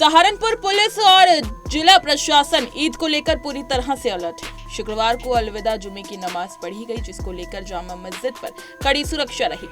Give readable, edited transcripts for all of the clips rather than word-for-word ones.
Saharanpur police और जिला प्रशासन ईद को लेकर पूरी तरह से अलर्ट है। शुक्रवार को अलविदा जुमे की नमाज पढ़ी गई, जिसको लेकर जामा मस्जिद पर कड़ी सुरक्षा रही।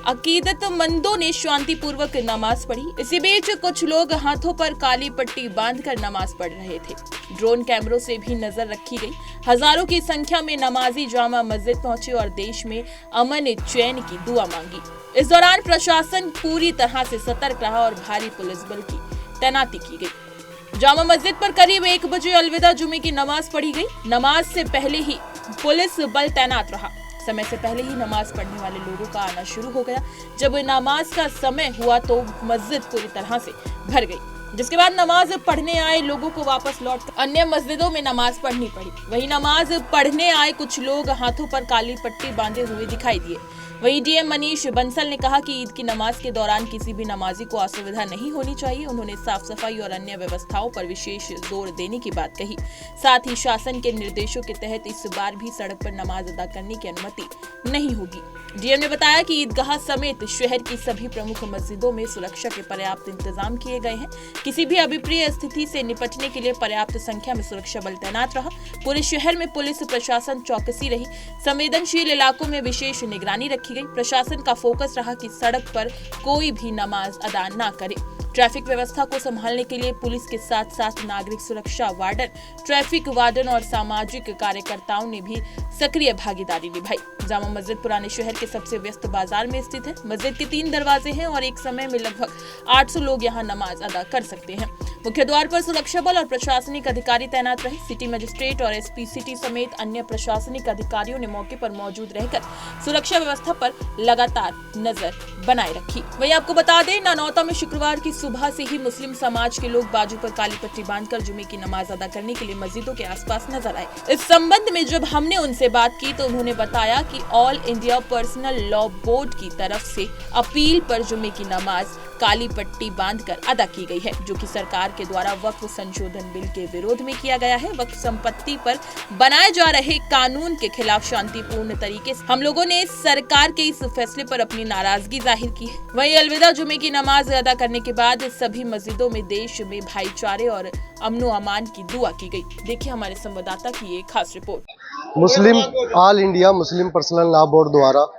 अकीदतमंदों ने शांतिपूर्वक नमाज पढ़ी। इसी बीच कुछ लोग हाथों पर काली पट्टी बांधकर नमाज पढ़ रहे थे। ड्रोन कैमरों से भी नजर रखी गई। हजारों की संख्या में नमाजी जामा मस्जिद पहुंचे और देश में अमन चैन की दुआ मांगी। इस दौरान प्रशासन पूरी तरह से सतर्क रहा और भारी पुलिस बल की तैनाती की गई। जामा मस्जिद पर करीब 1 बजे अलविदा जुमे की नमाज पढ़ी गई। नमाज से पहले ही पुलिस बल तैनात रहा। समय से पहले ही नमाज पढ़ने वाले लोगों का आना शुरू हो गया। जब नमाज का समय हुआ तो मस्जिद पूरी तरह से भर गई, जिसके बाद नमाज पढ़ने आए लोगों को वापस लौट अन्य मस्जिदों में नमाज पढ़नी पड़ी। वहीं नमाज पढ़ने आए कुछ लोग हाथों पर काली पट्टी बांधे हुए दिखाई दिए। वहीं डीएम मनीष बंसल ने कहा कि ईद की नमाज के दौरान किसी भी नमाजी को असुविधा नहीं होनी चाहिए। उन्होंने साफ सफाई और अन्य व्यवस्थाओं पर विशेष जोर देने की बात कही। साथ ही शासन के निर्देशों के तहत इस बार भी सड़क पर नमाज अदा करने की अनुमति नहीं होगी। डीएम ने बताया कि ईदगाह समेत शहर की सभी प्रमुख मस्जिदों में सुरक्षा के पर्याप्त इंतजाम किए गए हैं। किसी भी अभिप्रिय स्थिति से निपटने के लिए पर्याप्त संख्या में सुरक्षा बल तैनात रहा। पूरे शहर में पुलिस प्रशासन चौकसी रही। संवेदनशील इलाकों में विशेष निगरानी रखी गई। प्रशासन का फोकस रहा कि सड़क पर कोई भी नमाज अदा न करे। ट्रैफिक व्यवस्था को संभालने के लिए पुलिस के साथ साथ नागरिक सुरक्षा वार्डन, ट्रैफिक वार्डन और सामाजिक कार्यकर्ताओं ने भी सक्रिय भागीदारी निभाई। जामा मस्जिद पुराने शहर के सबसे व्यस्त बाजार में स्थित है। मस्जिद के 3 दरवाजे हैं और एक समय में लगभग 800 लोग यहां नमाज अदा कर सकते हैं। मुख्य द्वार पर सुरक्षा बल और प्रशासनिक अधिकारी तैनात रहे। सिटी मजिस्ट्रेट और एसपी सिटी समेत अन्य प्रशासनिक अधिकारियों ने मौके पर मौजूद रहकर सुरक्षा व्यवस्था पर लगातार नजर बनाए रखी। वहीं आपको बता दें, नानौता में शुक्रवार की सुबह से ही मुस्लिम समाज के लोग बाजू पर काली पट्टी बांधकर जुमे की नमाज अदा करने के लिए मस्जिदों के आसपास नजर आए। इस संबंध में जब हमने उनसे बात की तो उन्होंने बताया कि all India personal law board की तरफ से अपील पर जुमे की नमाज काली पट्टी बांधकर अदा की गई है, जो कि सरकार के द्वारा वक्फ संशोधन बिल के विरोध में किया गया है। वक्फ संपत्ति पर बनाए जा रहे कानून के खिलाफ शांतिपूर्ण तरीके से हम लोगों ने सरकार के इस फैसले पर अपनी नाराजगी जाहिर की है। वहीं अलविदा जुमे की नमाज अदा करने के बाद सभी मस्जिदों में देश में भाईचारे और अमनो अमान की दुआ की गई। देखिए हमारे संवाददाता की एक खास रिपोर्ट। Muslim all India Muslim personal law board द्वारा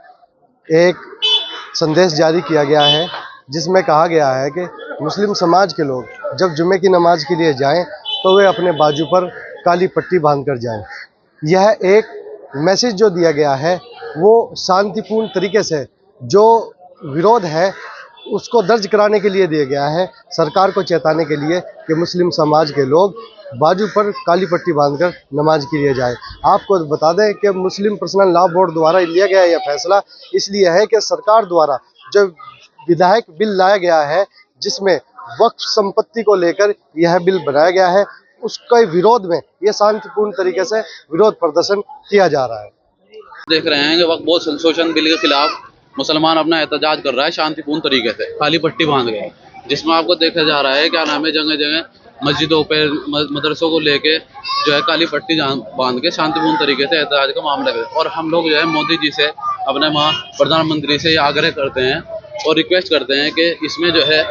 एक संदेश जारी किया गया है, जिसमें कहा गया है कि मुस्लिम समाज के लोग जब जुमे की नमाज के लिए जाएं तो वे अपने बाजू पर काली पट्टी बांधकर जाएं। यह एक मैसेज जो दिया गया है वो शांतिपूर्ण तरीके से जो विरोध है उसको दर्ज कराने के लिए दिया गया है, सरकार को चेताने के लिए कि मुस्लिम समाज के लोग बाजू पर काली पट्टी बांधकर नमाज के लिए जाए। आपको बता दें कि मुस्लिम पर्सनल लॉ बोर्ड द्वारा लिया गया यह फैसला इसलिए है कि सरकार द्वारा जो विधायक बिल लाया गया है, जिसमें वक्फ संपत्ति को लेकर यह बिल बनाया गया है, उसके विरोध में यह शांतिपूर्ण तरीके से विरोध प्रदर्शन किया जा रहा है। देख रहे हैं कि वक्फ बोर्ड संशोधन बिल के खिलाफ मुसलमान अपना एहतजाज कर रहा है शांतिपूर्ण तरीके से, काली पट्टी बांध गए, जिसमें आपको देखा जा रहा है क्या नाम है, जगह जगह मस्जिदों पे मदरसों को लेके जो है काली पट्टी बांध के शांतिपूर्ण तरीके से एहतजाज का मामला है। और हम लोग जो है मोदी जी से, अपने प्रधानमंत्री से आग्रह करते हैं और रिक्वेस्ट करते हैं कि इसमें जो है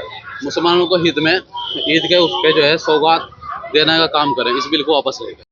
मुसलमानों को हित में ईद के उस पर जो है सौगात देने का काम करें, इस बिल को वापस लेकर।